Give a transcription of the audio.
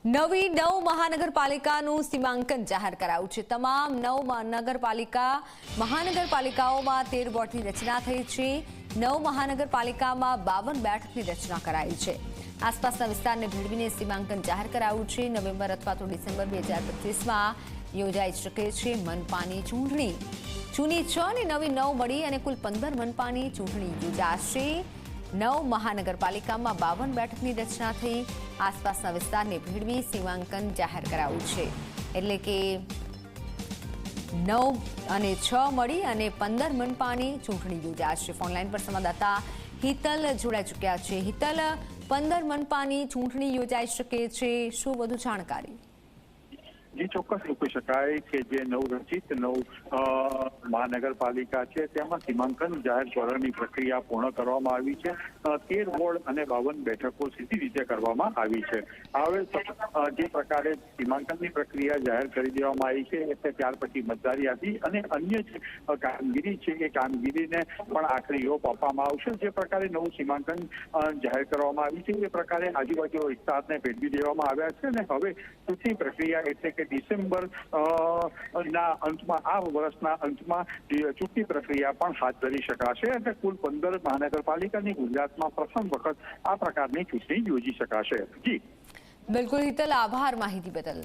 નવી 9 મહાનગરપાલિકાનું સીમાંકન જાહેર કરાયું છે। તમામ 9 મહાનગરપાલિકાઓમાં 13 વોર્ડની રચના થઈ છે। 9 મહાનગરપાલિકામાં 52 બેઠકની રચના કરાઈ છે। આસપાસના વિસ્તારને ભેળવીને સીમાંકન જાહેર કરાયું છે। નવેમ્બર અથવા તો ડિસેમ્બર 2025માં યોજાઈ શકે છે મનપાની ચૂંટણી। જૂની 6 અને નવી 9 મળી અને કુલ 15 મનપાની ચૂંટણી યોજાશે। 9 મહાનગરપાલિકામાં 52 બેઠકની રચના થઈ। આસપાસના વિસ્તારને ભેળવી સીમાંકન જાહેર કરાયું છે। એટલે કે 9 અને 6 મળી અને 15 મનપાની ચૂંટણી યોજાશે। ફોનલાઈન પર સંવાદદાતા હિતલ જોડાઈ ચૂક્યા છે। હિતલ, 15 મનપાની ચૂંટણી યોજાઈ શકે છે, શું વધુ જાણકારી? જે ચોક્કસ કહી શકાય કે જે નવરચિત 9 મહાનગરપાલિકા છે તેમાં સીમાંકન જાહેર કરવાની પ્રક્રિયા પૂર્ણ કરવામાં આવી છે। 13 વોર્ડ અને 52 બેઠકો સીધી રીતે કરવામાં આવી છે। હવે જે પ્રકારે સીમાંકનની પ્રક્રિયા જાહેર કરી દેવામાં આવી છે એટલે ત્યાર પછી મતદારી યાદી અને અન્ય જે કામગીરી છે એ કામગીરીને પણ આખરી ઓપ આપવામાં આવશે। જે પ્રકારે નવું સીમાંકન જાહેર કરવામાં આવી છે એ પ્રકારે આજુબાજુ વિસ્તારને ભેળવી દેવામાં આવ્યા છે અને હવે ચૂંટણી પ્રક્રિયા એટલે ડિસેમ્બર ના અંતમાં આ વર્ષના અંતમાં ચૂંટણી પ્રક્રિયા પણ હાથ ધરી શકાશે અને કુલ 15 મહાનગરપાલિકાની ગુજરાતમાં પ્રથમ વખત આ પ્રકારની ચૂંટણી યોજી શકાશે। જી બિલકુલ હિતલ, આભાર માહિતી બદલ।